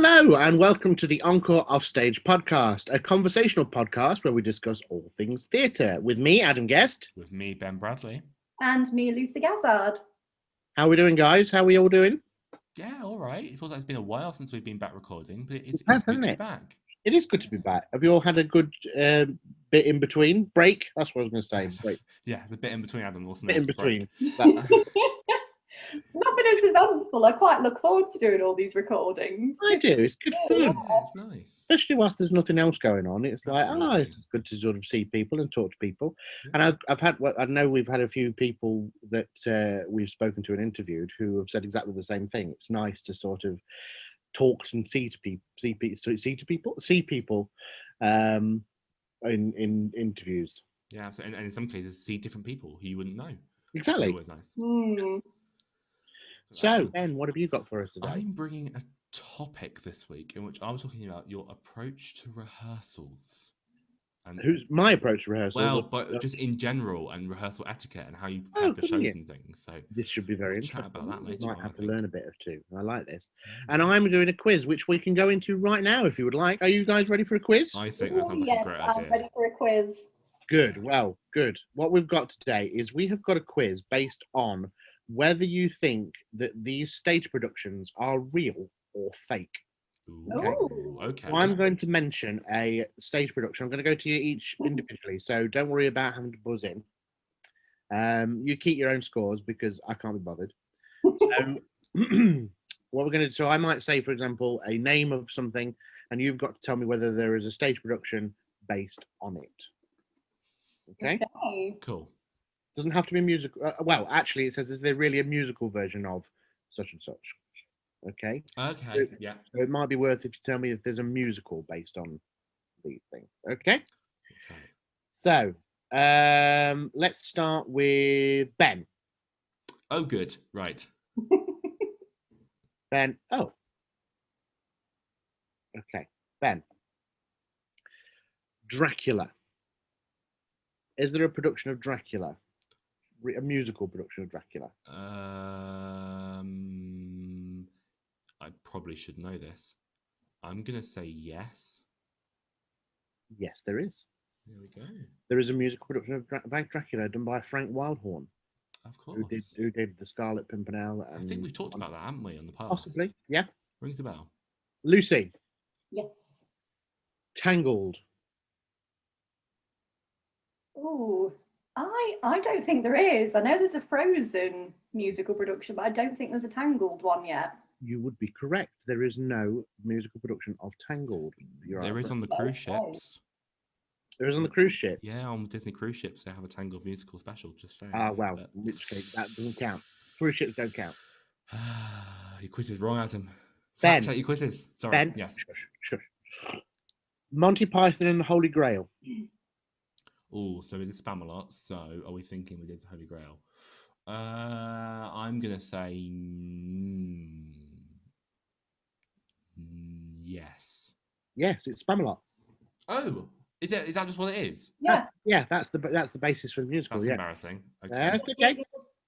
Hello and welcome to the Encore Offstage podcast, a conversational podcast where we discuss all things theatre. With me, Adam Guest. With me, Ben Bradley. And me, Lucy GAZZARD. How are we doing, guys? How are we all doing? Yeah, all right. It feels like it's been a while since we've been back recording, but it's has, good to hasn't be it? back. It is good to be back. Have you all had a good bit in between? Break? That's what I was going to say. Break. Yeah, the bit in between, Adam. Wasn't Bit it? in between. Nothing is eventful. I quite look forward to doing all these recordings. I do. It's good fun. Yeah, it's nice. Especially whilst there's nothing else going on. It's like, Absolutely. it's good to sort of see people and talk to people. Yeah. And I know we've had a few people that we've spoken to and interviewed who have said exactly the same thing. It's nice to sort of talk and see people in interviews. Yeah, and in some cases, see different people who you wouldn't know. Exactly. It's always nice. So, Ben, what have you got for us today? I'm bringing a topic this week in which I was talking about your approach to rehearsals. And who's my approach to rehearsals? Well, but just in general and rehearsal etiquette and how you prepare for shows and things. So this should be very interesting. interesting. Chat about that later. We might have to learn a bit of too. I like this. And I'm doing a quiz, which we can go into right now if you would like. Are you guys ready for a quiz? I think that sounds like a great idea. I'm ready for a quiz. Good. Well, good. What we've got today is we have got a quiz based on whether you think that these stage productions are real or fake. Okay. So I'm going to mention a stage production. I'm going to go to you each individually, so don't worry about having to buzz in. You keep your own scores because I can't be bothered. So what we're going to do, so I might say, for example, a name of something, and you've got to tell me whether there is a stage production based on it. Okay? Cool. Doesn't have to be musical. Well, actually, it says, is there really a musical version of such and such? Okay. Okay. Yeah. So it might be worth if you tell me if there's a musical based on these things. Okay. So let's start with Ben. Oh, good. Right. Ben. Oh. Okay. Ben. Dracula. Is there a production of Dracula? A musical production of Dracula? I probably should know this. I'm going to say yes. Yes, there is. There we go. There is a musical production of Dracula done by Frank Wildhorn. Of course. Who did The Scarlet Pimpernel. I think we've talked about that, haven't we, on the past? Possibly, yeah. Rings a bell. Lucy. Yes. Tangled. Oh, I don't think there is. I know there's a Frozen musical production, but I don't think there's a Tangled one yet. You would be correct. There is no musical production of Tangled. There is on the cruise ships. There is on the cruise ships? Yeah, on Disney cruise ships, they have a Tangled musical special, just saying. Ah, well, in which case, that doesn't count. Cruise ships don't count. Your quiz is wrong, Adam. Ben. Check your quizzes. Sorry. Ben. Yes. Shush. Monty Python and the Holy Grail. Oh, so we did Spamalot. So are we thinking we did the Holy Grail? I'm going to say yes. Yes, it's Spamalot. Oh, is that just what it is? Yeah. That's the basis for the musical. That's yeah. Embarrassing. Okay. That's okay.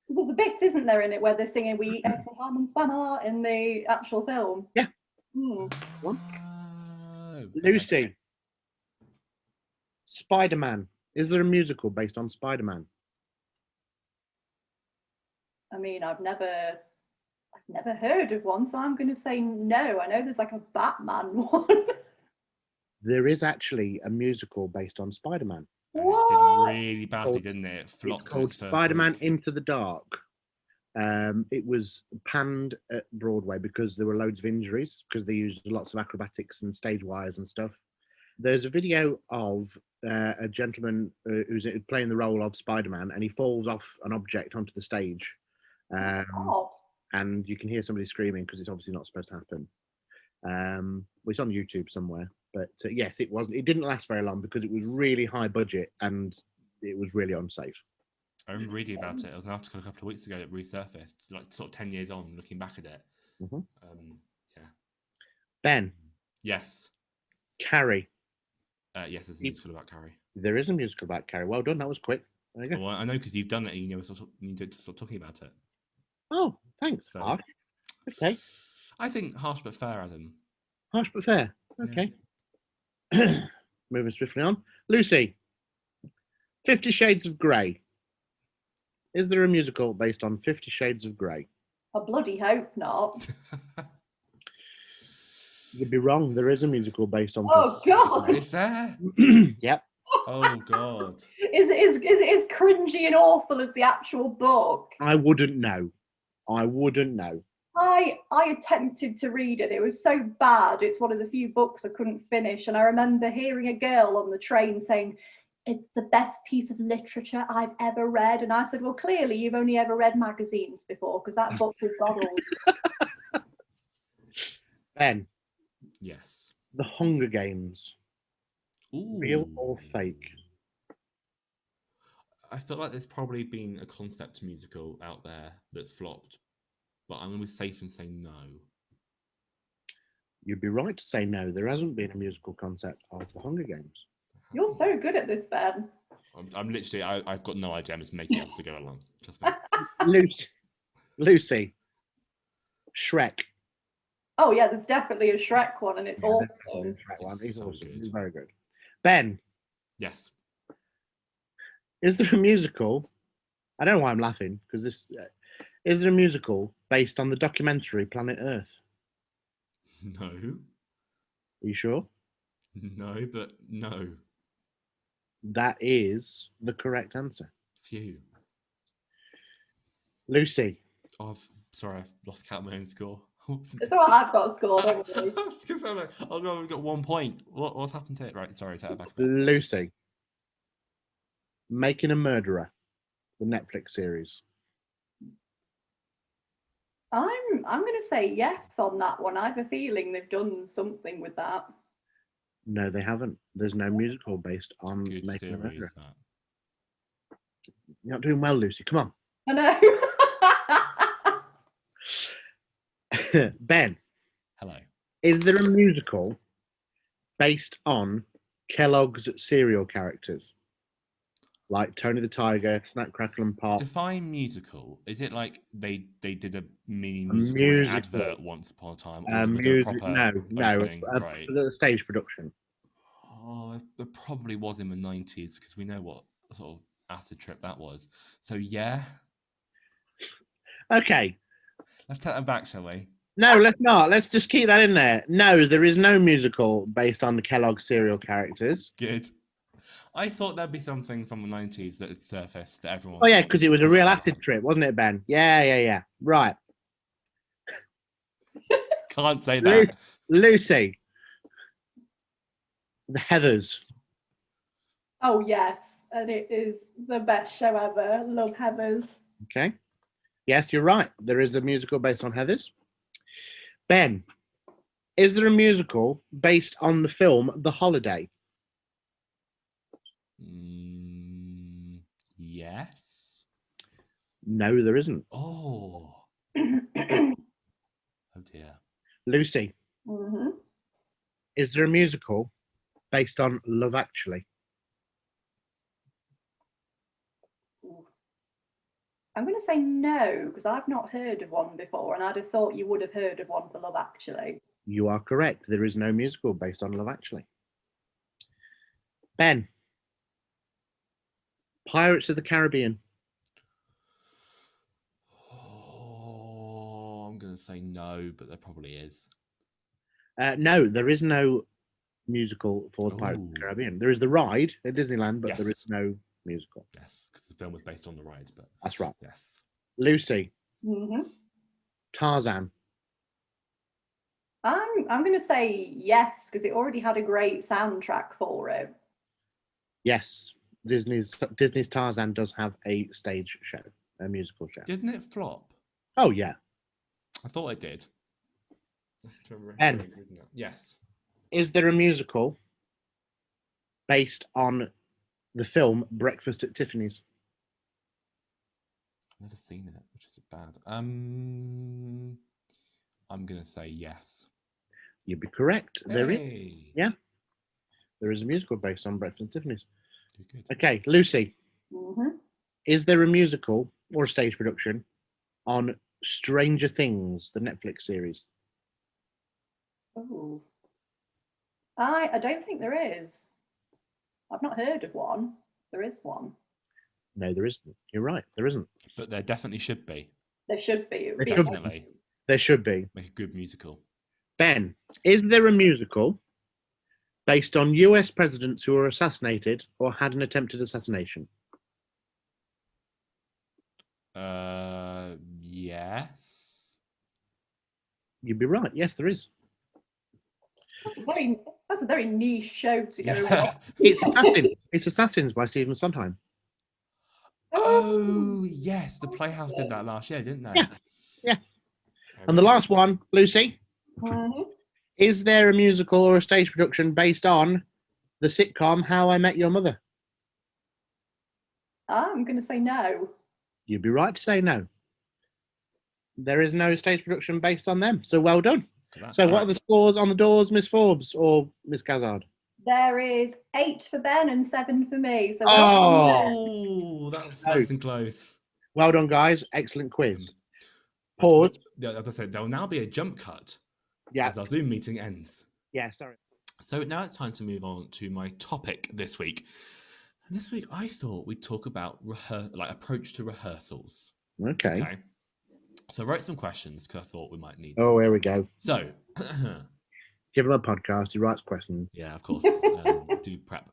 There's a bit, isn't there, in it where they're singing "We Eat Eggs and Ham and Spamalot" in the actual film. Yeah. Lucy. Okay. Spider-Man. Is there a musical based on Spider-Man? I mean, I've never heard of one, so I'm going to say no. I know there's like a Batman one. There is actually a musical based on Spider-Man. And it did really badly, didn't it? It flopped. It's called Spider-Man Into the Dark. It was panned at Broadway because there were loads of injuries, because they used lots of acrobatics and stage wires and stuff. There's a video of a gentleman who's playing the role of Spider-Man, and he falls off an object onto the stage. And you can hear somebody screaming because it's obviously not supposed to happen. It's on YouTube somewhere. But yes, it wasn't. It didn't last very long because it was really high budget and it was really unsafe. I remember reading about it. It was an article a couple of weeks ago that resurfaced, like sort of 10 years on, looking back at it. Mm-hmm. Yeah. Ben. Yes. Carrie. Yes, there's a musical about Carrie. There is a musical about Carrie. Well done. That was quick. There you go. Well, I know because you've done it and you need to stop talking about it. Oh, thanks. So, Harsh. Okay. I think harsh but fair, Adam. Harsh but fair. Okay. Moving swiftly on. Lucy, 50 Shades of Grey. Is there a musical based on 50 Shades of Grey? I bloody hope not. You'd be wrong. There is a musical based on. Oh, 50 Shades of God. Grey. Is there? Yep. Oh God. Is it as cringy and awful as the actual book? I wouldn't know. I wouldn't know. I attempted to read it. It was so bad. It's one of the few books I couldn't finish. And I remember hearing a girl on the train saying, "It's the best piece of literature I've ever read." And I said, "Well, clearly you've only ever read magazines before, because that book was boddled." Ben, Yes. The Hunger Games. Ooh. Real or fake? I feel like there's probably been a concept musical out there that's flopped, but I'm going to be safe and say no. You'd be right to say no. There hasn't been a musical concept of The Hunger Games. You're so good at this, Ben. I'm literally, I've got no idea. I'm just making it up to go along. Trust me. Lucy, Shrek. Oh yeah, there's definitely a Shrek one, and it's Yeah, there's definitely a awesome. Shrek one. It's He's so awesome. good. He's very good. Ben, Yes. is there a musical? I don't know why I'm laughing, because this is there a musical based on the documentary Planet Earth? No. Are you sure? No, but no. That is the correct answer. Phew. Lucy, Sorry, I've lost count of my own score. It's all right, I've got a score, don't worry. Oh no, we've got 1 point. What's happened to it? Right, sorry, take it back a bit. Lucy, Making a Murderer, the Netflix series. I'm going to say yes on that one. I have a feeling they've done something with that. No, they haven't. There's no musical based on Good Making a Murderer. series, that. You're not doing well, Lucy. Come on. I know. Ben, Hello. is there a musical based on Kellogg's cereal characters? Like Tony the Tiger, Snap, Crackle and Pop. Define musical. Is it like they did a mini A musical in an musical. advert once upon a time, or was it a proper opening? Right. The stage production. Oh, there probably was in the 90s, because we know what sort of acid trip that was. So yeah, Okay. let's take that back, shall we? No, let's not. Let's just keep that in there. No, there is no musical based on the Kellogg's cereal characters. Good. I thought there'd be something from the 90s that had surfaced to everyone. Oh yeah, because it was a real acid trip, wasn't it, Ben? Yeah. Right. Can't say that. Lucy, The Heathers. Oh yes, and it is the best show ever. Love Heathers. Okay. Yes, you're right. There is a musical based on Heathers. Ben, is there a musical based on the film The Holiday? Yes. No, there isn't. Oh. Oh dear. Lucy, Mm-hmm. is there a musical based on Love Actually? I'm going to say no, because I've not heard of one before, and I'd have thought you would have heard of one for Love Actually. You are correct. There is no musical based on Love Actually. Ben, Pirates of the Caribbean. Oh, I'm going to say no, but there probably is. No, there is no musical for the Pirates of the Ooh. Caribbean. There is the ride at Disneyland, but there is Yes. no musical. Yes, because the film was based on the ride, but That's right. yes. Lucy, Mm-hmm. Tarzan. I'm going to say yes, because it already had a great soundtrack for it. Yes, Disney's Tarzan does have a stage show, a musical show. Didn't it flop? Oh yeah. I thought it did. Ben. Yes. Is there a musical based on the film Breakfast at Tiffany's? I've never seen it, which is bad. I'm gonna say yes. You'd be correct. There is. Hey. Yeah. There is a musical based on Breakfast at Tiffany's. Good. Okay, Lucy, Mm-hmm. is there a musical or a stage production on Stranger Things, the Netflix series? Oh, I don't think there is. I've not heard of one. There is one. No, there isn't. You're right. There isn't. But there definitely should be. There should be. It would be Definitely. There should be. Make a good musical. Ben, is there a musical based on US presidents who were assassinated or had an attempted assassination? Yes. You'd be right. Yes, there is. That's a very niche show to go Yeah. with. It's Assassins. It's Assassins by Stephen Sondheim. Oh, yes. The Playhouse did that last year, didn't they? Yeah. Yeah. And the last one, Lucy, Mhm. is there a musical or a stage production based on the sitcom How I Met Your Mother? I'm going to say no. You'd be right to say no. There is no stage production based on them. So well done. So what are the scores on the doors, Miss Forbes or Miss GAZZARD? There is 8 for Ben and 7 for me. So Oh, that's nice and close. Well done, guys. Excellent quiz. Pause. Like I said, there will now be a jump cut Yeah. as our Zoom meeting ends. Yeah, sorry. So now it's time to move on to my topic this week. And this week I thought we'd talk about approach to rehearsals. Okay. So I wrote some questions because I thought we might need them. Oh, here we go. So give him a podcast. He writes questions. Yeah, of course. Do prep.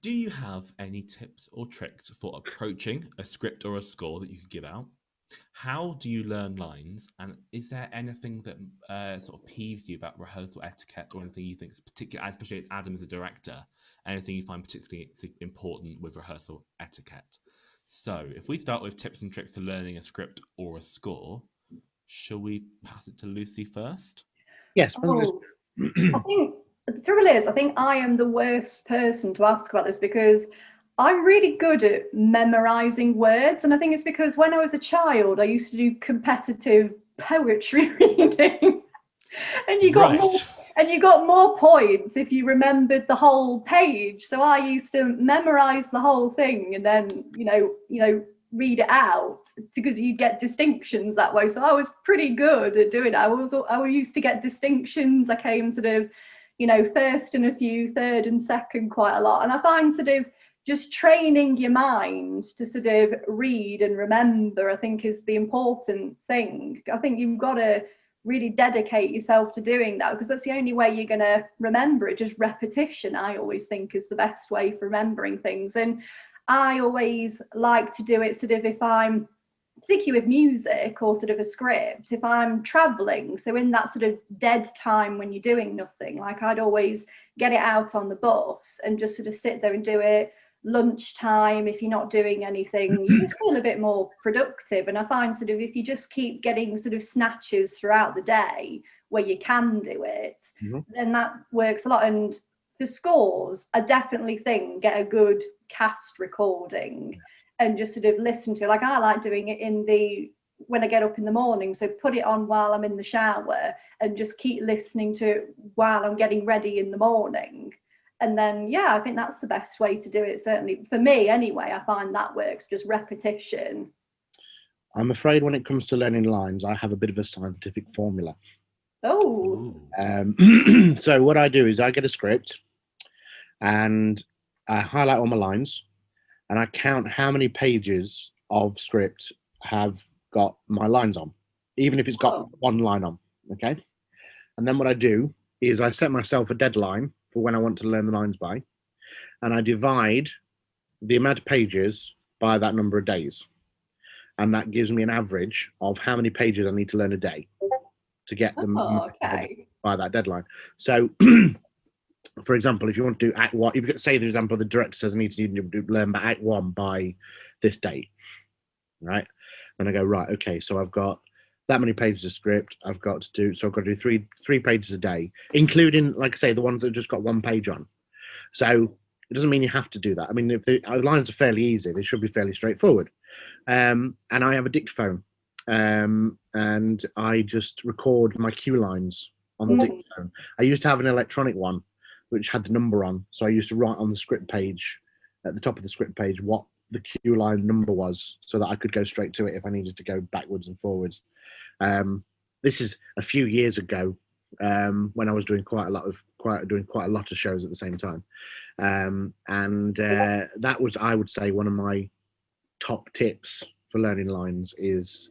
Do you have any tips or tricks for approaching a script or a score that you could give out? How do you learn lines? And is there anything that sort of peeves you about rehearsal etiquette or anything you think is particular, especially as Adam as a director, anything you find particularly important with rehearsal etiquette? So if we start with tips and tricks to learning a script or a score, shall we pass it to Lucy first? Yes. Oh, I think the trouble is, I think I am the worst person to ask about this because I'm really good at memorizing words. And I think it's because when I was a child, I used to do competitive poetry reading. And you got more points if you remembered the whole page. So I used to memorize the whole thing and then, read it out because you get distinctions that way. So I was pretty good at doing it. I used to get distinctions. I came sort of, first in a few, third and second quite a lot. And I find sort of just training your mind to sort of read and remember, I think, is the important thing. I think you've got to really dedicate yourself to doing that because that's the only way you're going to remember it. Just repetition, I always think, is the best way for remembering things. And I always like to do it sort of if I'm, particularly with music or sort of a script, if I'm traveling, so in that sort of dead time when you're doing nothing, like I'd always get it out on the bus and just sort of sit there and do it. Lunchtime, if you're not doing anything, you just feel a bit more productive. And I find sort of if you just keep getting sort of snatches throughout the day where you can do it, then that works a lot. And for scores, I definitely think get a good cast recording and just sort of listen to it. Like I like doing it when I get up in the morning, so put it on while I'm in the shower and just keep listening to it while I'm getting ready in the morning. And then, I think that's the best way to do it. Certainly for me anyway, I find that works, just repetition. I'm afraid when it comes to learning lines, I have a bit of a scientific formula. Oh. So what I do is I get a script and I highlight all my lines and I count how many pages of script have got my lines on, even if it's got one line on, okay? And then what I do is I set myself a deadline for when I want to learn the lines by, and I divide the amount of pages by that number of days. And that gives me an average of how many pages I need to learn a day to get them by that deadline. So, for example, if you want to do Act 1, if you could say, for example, the director says I need to learn by Act 1 by this date, right? And I go, right, okay, so I've got that many pages of script I've got to do, so I've got to do three pages a day, including, like I say, the ones that just got one page on. So it doesn't mean you have to do that. I mean, if the lines are fairly easy, they should be fairly straightforward. And I have a dictaphone, and I just record my cue lines on the dictaphone. I used to have an electronic one, which had the number on, so I used to write on the script page, at the top of the script page, what the cue line number was, so that I could go straight to it if I needed to go backwards and forwards. This is a few years ago, when I was doing quite a lot of doing quite a lot of shows at the same time, and that was, I would say, one of my top tips for learning lines is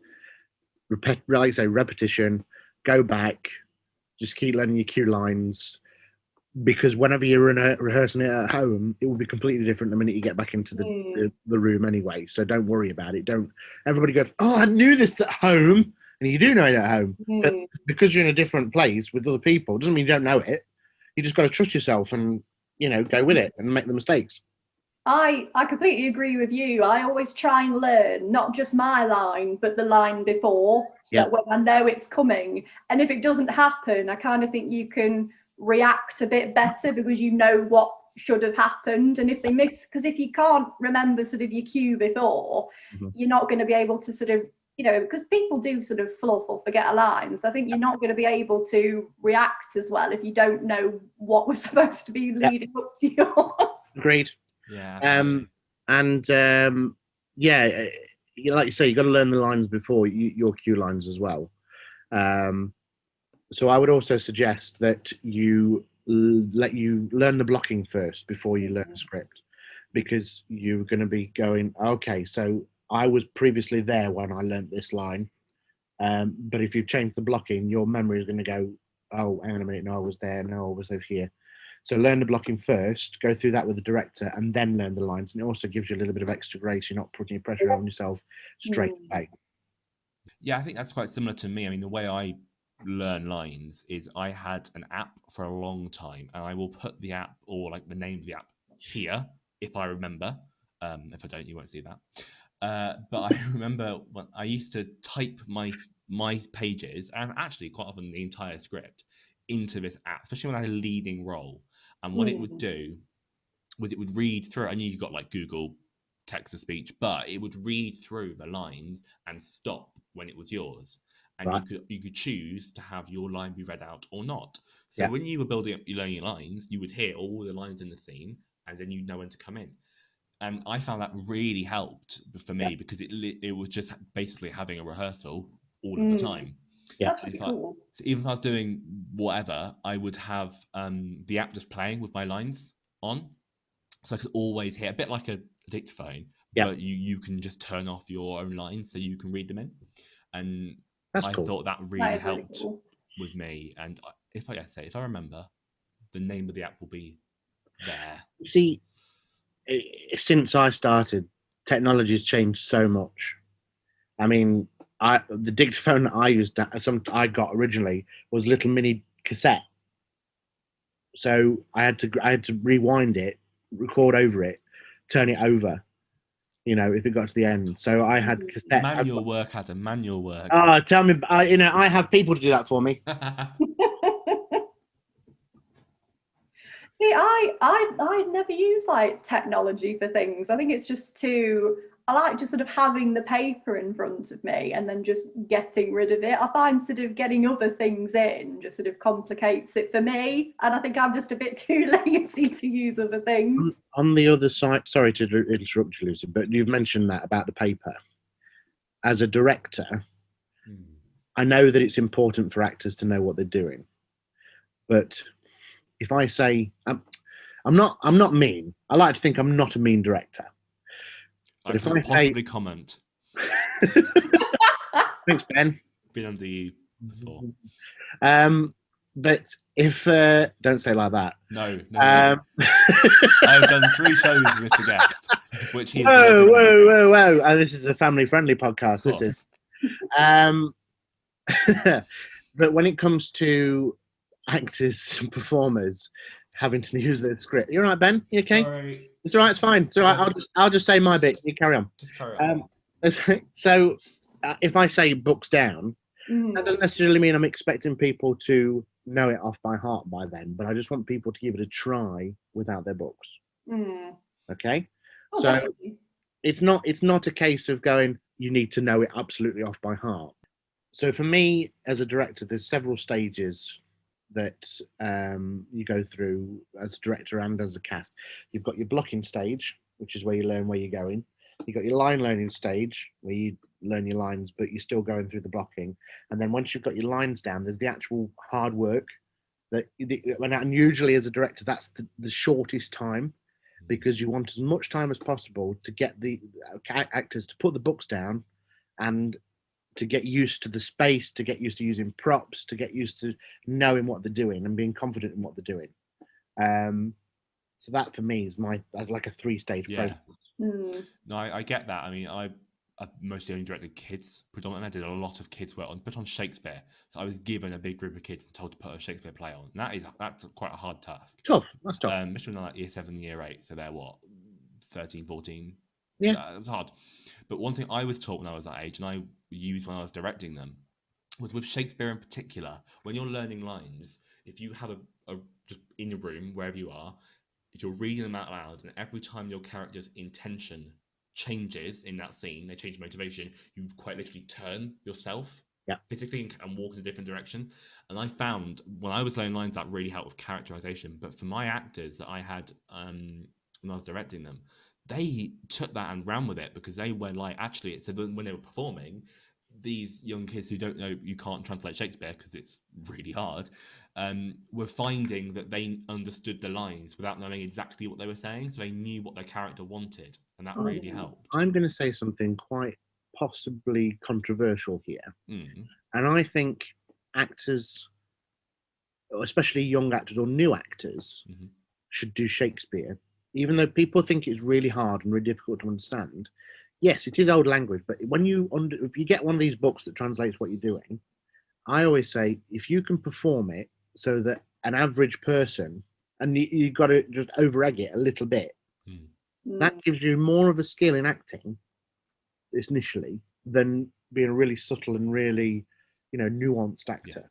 like I say, repetition. Go back, just keep learning your cue lines, because whenever you're rehearsing it at home, it will be completely different the minute you get back into the room anyway. So don't worry about it. Don't everybody goes, oh, I knew this at home, and you do know it at home, but because you're in a different place with other people doesn't mean you don't know it. You just got to trust yourself and go with it and make the mistakes. I completely agree with you. I always try and learn not just my line, but the line before, so that when I know it's coming. And if it doesn't happen, I kind of think you can react a bit better because you know what should have happened. And if they miss, because if you can't remember sort of your cue before, you're not going to be able to sort of, because people do sort of fluff or forget a line. So I think you're not going to be able to react as well if you don't know what was supposed to be leading up to yours. Agreed. Yeah. Yeah, like you say, you got to learn the lines before your cue lines as well. So I would also suggest that you learn the blocking first before you learn the script, because you're going to be going, okay, so I was previously there when I learnt this line, but if you've changed the blocking, your memory is going to go, oh, hang on a minute, no, I was there, no, I was over here. So learn the blocking first, go through that with the director, and then learn the lines. And it also gives you a little bit of extra grace. You're not putting your pressure on yourself straight away. Yeah, I think that's quite similar to me. I mean, the way I learn lines is I had an app for a long time, and I will put the app or like the name of the app here if I remember. If I don't, you won't see that. But I remember when I used to type my pages, and actually quite often the entire script, into this app, especially when I had a leading role. And what it would do was it would read through. I knew you got like Google text to speech, but it would read through the lines and stop when it was yours. And you could choose to have your line be read out or not. So when you were building up your learning lines, you would hear all the lines in the scene, and then you'd know when to come in. And I found that really helped for me because it was just basically having a rehearsal all of the time. Yeah. Cool. So even if I was doing whatever, I would have the app just playing with my lines on, so I could always hear, a bit like a dictaphone, but you can just turn off your own lines so you can read them in. And I thought that really helped with me. And if I remember, the name of the app will be there. See, since I started, technology has changed so much. I mean, the dictaphone that I used, I got originally, was a little mini cassette. So I had to rewind it, record over it, turn it over, if it got to the end. So I had cassette. Manual work, Adam. Manual work. Oh, tell me, I have people to do that for me. See, I never use like technology for things. I think it's just I like just sort of having the paper in front of me and then just getting rid of it. I find sort of getting other things in just sort of complicates it for me. And I think I'm just a bit too lazy to use other things. On the other side, sorry to interrupt you, Lucy, but you've mentioned that about the paper. As a director, I know that it's important for actors to know what they're doing. But if I say, I'm not mean. I like to think I'm not a mean director. I can't possibly comment. Thanks, Ben. Been under you before. But if don't say like that. No. I've done 3 shows with the guest, which he is. Whoa! And this is a family-friendly podcast. This is. But when it comes to actors and performers having to use their script, you're right, Ben. You okay? Sorry. It's all right. It's fine. It's all right. I'll just say my bit. You carry on. Just carry on. So, if I say books down, that doesn't necessarily mean I'm expecting people to know it off by heart by then. But I just want people to give it a try without their books. Okay. Oh, so definitely. it's not a case of going, you need to know it absolutely off by heart. So for me as a director, there's several stages that you go through as a director and as a cast. You've got your blocking stage, which is where you learn where you're going. You've got your line learning stage, where you learn your lines, but you're still going through the blocking. And then once you've got your lines down, there's the actual hard work And usually as a director, that's the shortest time, because you want as much time as possible to get the actors to put the books down and to get used to the space, to get used to using props, to get used to knowing what they're doing and being confident in what they're doing. So that for me is as like a 3-stage process. No, I get that. I mean, I mostly only directed kids predominantly. I did a lot of kids work on Shakespeare. So I was given a big group of kids and told to put a Shakespeare play on. And that's quite a hard task. Tough. That's tough. Especially when like year 7, year 8. So they're what, 13, 14. Yeah, it was hard. But one thing I was taught when I was that age, and I used when I was directing them, was with Shakespeare in particular. When you're learning lines, if you have a just in your room wherever you are, if you're reading them out loud, and every time your character's intention changes in that scene, they change motivation, you quite literally turn yourself physically and walk in a different direction. And I found when I was learning lines, that really helped with characterization. But for my actors that I had when I was directing them, they took that and ran with it, because they were like, actually, so when they were performing, these young kids who don't know, you can't translate Shakespeare because it's really hard, were finding that they understood the lines without knowing exactly what they were saying. So they knew what their character wanted, and that really helped. I'm going to say something quite possibly controversial here. And I think actors, especially young actors or new actors, should do Shakespeare, even though people think it's really hard and really difficult to understand. Yes, it is old language, but if you get one of these books that translates what you're doing, I always say, if you can perform it so that an average person, and you've got to just over-egg it a little bit, that gives you more of a skill in acting initially than being a really subtle and really, nuanced actor.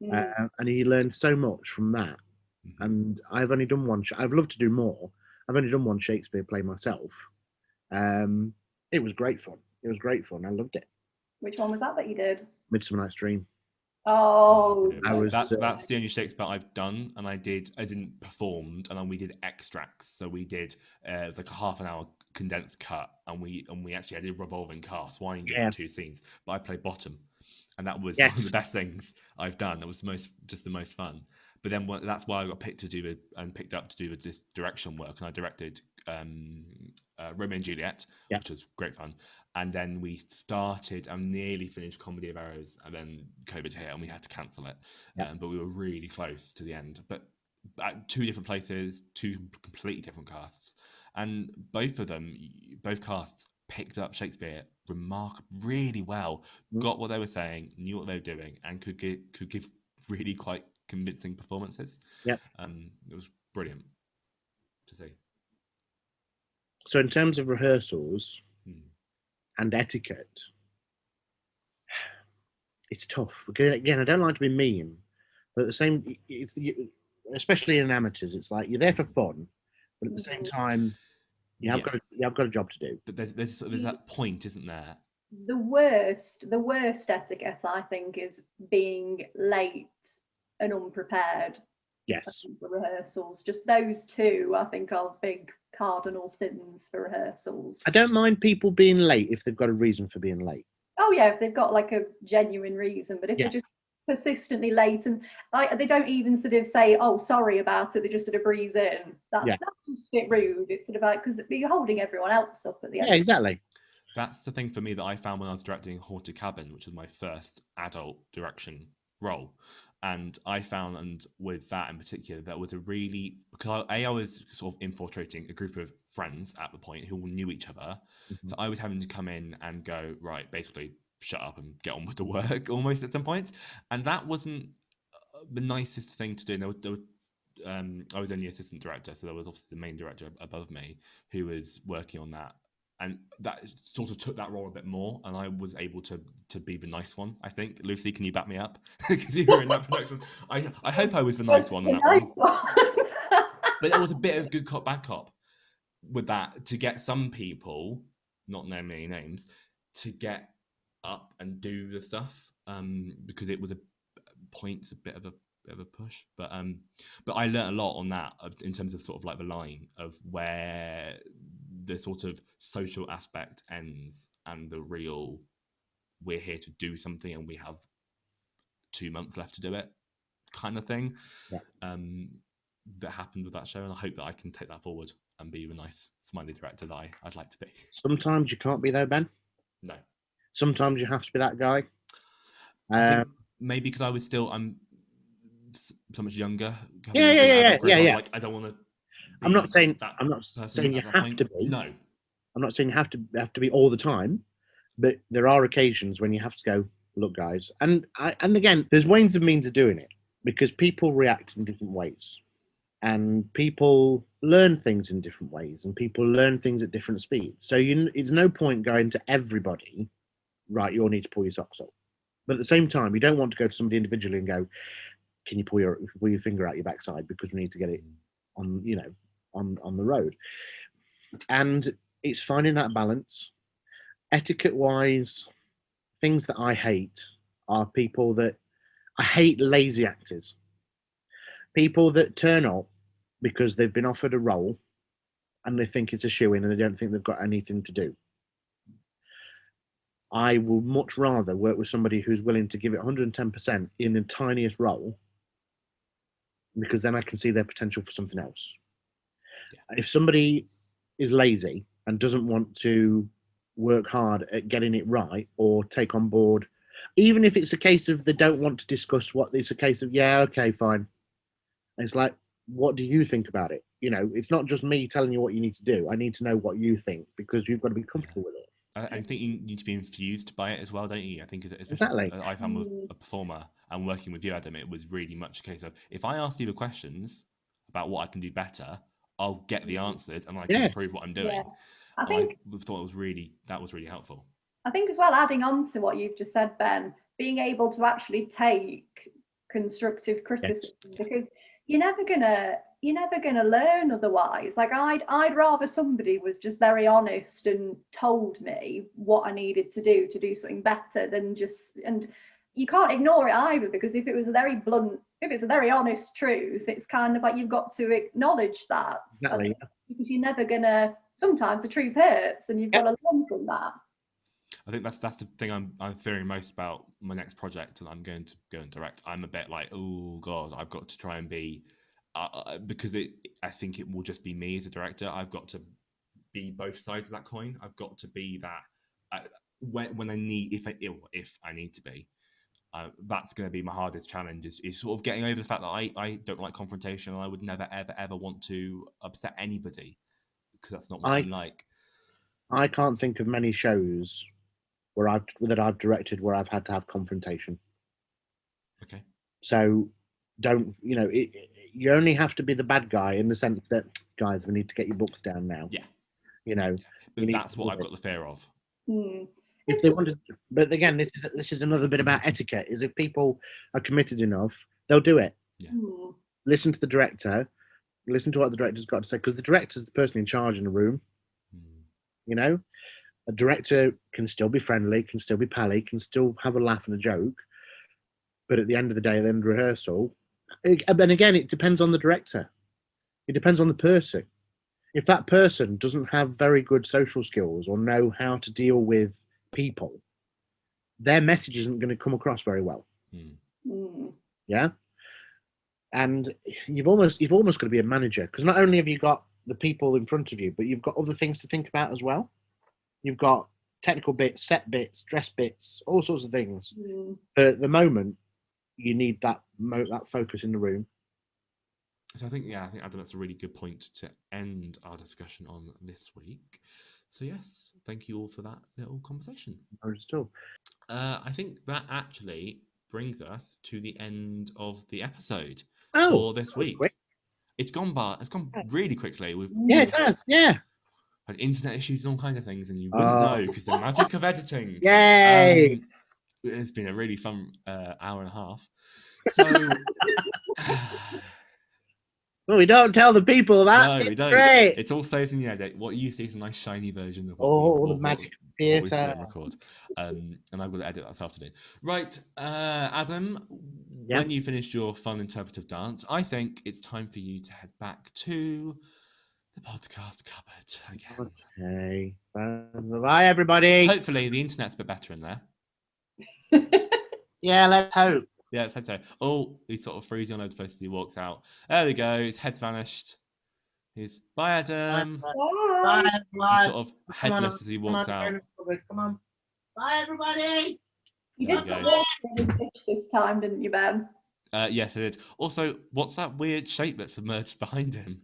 And he learned so much from that. And I've only done one. I've loved to do more. I've only done one Shakespeare play myself. It was great fun. I loved it. Which one was that you did? Midsummer Night's Dream. Oh, that's the only Shakespeare I've done, and I didn't performed, and then we did extracts. So we did it was like a half an hour condensed cut, and we actually did revolving cast. One did 2 scenes, but I played bottom, and that was one of the best things I've done. That was the most fun. But then that's why I got picked up to do this direction work, and I directed Romeo and Juliet, which was great fun. And then we started and nearly finished Comedy of Errors, and then COVID hit and we had to cancel it. But we were really close to the end. But at 2 different places, 2 completely different casts, and both casts picked up Shakespeare really well, got what they were saying, knew what they were doing, and could give really quite convincing performances. It was brilliant to see. So in terms of rehearsals and etiquette, it's tough. Again, I don't like to be mean, but at the same, especially in amateurs, it's like you're there for fun, but at the same time, you have got a job to do. But there's that point, isn't there? The worst etiquette, I think, is being late and unprepared. Yes. For rehearsals, just those 2, I think, are big cardinal sins for rehearsals. I don't mind people being late if they've got a reason for being late. Oh yeah, if they've got like a genuine reason, but if they're just persistently late and they don't even sort of say, "Oh, sorry about it," they just sort of breeze in. That's just a bit rude. It's sort of like, because you're holding everyone else up at the end. Yeah, exactly. That's the thing for me that I found when I was directing Haunted Cabin, which was my first adult direction role. And I found, and with that in particular, that was because I was sort of infiltrating a group of friends at the point who all knew each other. So I was having to come in and go, right, basically shut up and get on with the work almost at some points. And that wasn't the nicest thing to do. I was only assistant director, so there was obviously the main director above me who was working on that. And that sort of took that role a bit more, and I was able to be the nice one, I think. Lucy, can you back me up? Because you were in that production. I hope I was the nice one in that one. But there was a bit of good cop, bad cop with that, to get some people, not naming any names, to get up and do the stuff, because it was a bit of a push. But I learned a lot on that in terms of sort of like the line of where the sort of social aspect ends and the real, we're here to do something and we have 2 months left to do it, kind of thing Yeah. that happened with that show, and I hope that I can take that forward and be the nice, smiley director that I'd like to be. Sometimes you can't be though, Ben. No. Sometimes you have to be that guy. I think maybe because I'm so much younger. Yeah. I was like, I don't want to. I'm not saying you at that have point. to be. No. I'm not saying you have to be all the time, but there are occasions when you have to go, look, guys, and again, there's ways and means of doing it because people react in different ways, and people learn things in different ways, and people learn things at different speeds. So it's no point going to everybody, right? You all need to pull your socks up, but at the same time, you don't want to go to somebody individually and go, can you pull your finger out your backside because we need to get it on, on the road. And it's finding that balance. Etiquette wise, things that I hate are people that I hate lazy actors. People that turn up because they've been offered a role and they think it's a shoe-in and they don't think they've got anything to do. I will much rather work with somebody who's willing to give it 110% in the tiniest role, because then I can see their potential for something else. Yeah. If somebody is lazy and doesn't want to work hard at getting it right or take on board, even if it's a case of they don't want to discuss what it's a case of, yeah, okay, fine. It's like, what do you think about it? It's not just me telling you what you need to do. I need to know what you think because you've got to be comfortable with it. I think you need to be infused by it as well, don't you? I think especially exactly. I found with a performer and working with you, Adam, it was really much a case of if I ask you the questions about what I can do better, I'll get the answers and I can improve what I'm doing. Yeah. I thought that was really helpful. I think as well, adding on to what you've just said, Ben, being able to actually take constructive criticism, because you're never gonna learn otherwise. Like I'd rather somebody was just very honest and told me what I needed to do something better than just, and you can't ignore it either, because if it was a very blunt, if it's a very honest truth, it's kind of like you've got to acknowledge that. Exactly. Because you're never gonna, sometimes the truth hurts and you've got to learn from that. I think that's the thing I'm fearing most about my next project, and I'm going to go and direct. I'm a bit like, oh god, I've got to try and be because I think it will just be me as a director. I've got to be both sides of that coin. I've got to be that when I need, if I need to be. That's going to be my hardest challenge. Is sort of getting over the fact that I don't like confrontation, and I would never ever want to upset anybody because that's not what I'm like. I can't think of many shows that I've directed where I've had to have confrontation. Okay. So you only have to be the bad guy in the sense that, guys, we need to get your books down now. Yeah. But that's what I've got the fear of. If they wanted, but again, this is another bit about etiquette. Is if people are committed enough, they'll do it. Yeah. Listen to the director. Listen to what the director's got to say, because the director's the person in charge in the room. A director can still be friendly, can still be pally, can still have a laugh and a joke, but at the end of the day, then rehearsal. And again, it depends on the director. It depends on the person. If that person doesn't have very good social skills or know how to deal with people, their message isn't going to come across very well. Yeah. And you've almost got to be a manager, because not only have you got the people in front of you, but you've got other things to think about as well. You've got technical bits, set bits, dress bits, all sorts of things. But at the moment, you need that focus in the room. So I think Adam, that's a really good point to end our discussion on this week. So yes, thank you all for that little conversation. I think that actually brings us to the end of the episode for this week. Quick. It's gone really quickly. It has. Yeah. Had internet issues and all kinds of things, and you wouldn't know because the magic of editing. Yay! It's been a really fun hour and a half. So. Well, we don't tell the people that. No, we don't. Great. It's all saved in the edit. What you see is a nice shiny version of the magic of theatre. And record. And I've got to edit that this afternoon. Right, Adam, when you finished your fun interpretive dance, I think it's time for you to head back to the podcast cupboard again. Okay. Bye, everybody. Hopefully the internet's a bit better in there. Yeah, let's hope. Yeah, let's hope so. Oh, he's sort of freezing all over the place as he walks out. There we go. His head's vanished. He's bye, Adam. Bye, He's everyone. sort of headless as he walks out. Come on. Bye, everybody. You There did we go. put water in his dish this time, didn't you, Ben? Yes, it is. Also, what's that weird shape that's emerged behind him?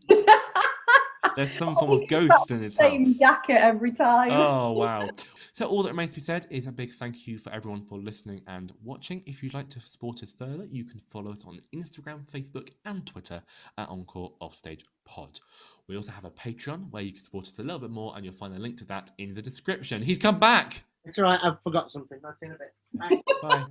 There's some form of ghost in his Same house. jacket every time. Oh, wow. So all that remains to be said is a big thank you for everyone for listening and watching. If you'd like to support us further, you can follow us on Instagram, Facebook and Twitter at Encore Offstage Pod. We also have a Patreon where you can support us a little bit more, and you'll find a link to that in the description. He's come back! It's all right, I've forgot something. I'll see you in a bit. Bye. Bye.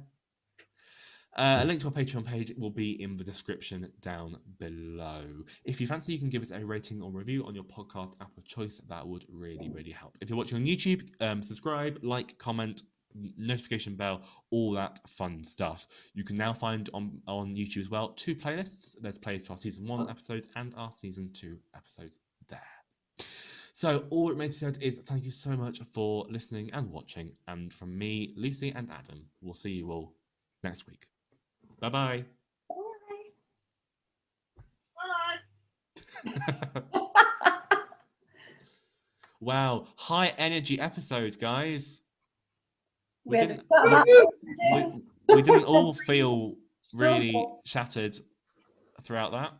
A link to our Patreon page will be in the description down below. If you fancy, you can give us a rating or review on your podcast app of choice. That would really, really help. If you're watching on YouTube, subscribe, like, comment, notification bell, all that fun stuff. You can now find on YouTube as well 2 playlists. There's playlists for our season 1 episodes and our season 2 episodes there. So all that remains to be said is thank you so much for listening and watching. And from me, Lucy and Adam, we'll see you all next week. Bye-bye. Bye. Wow, high energy episode, guys. We We didn't all feel really shattered throughout that.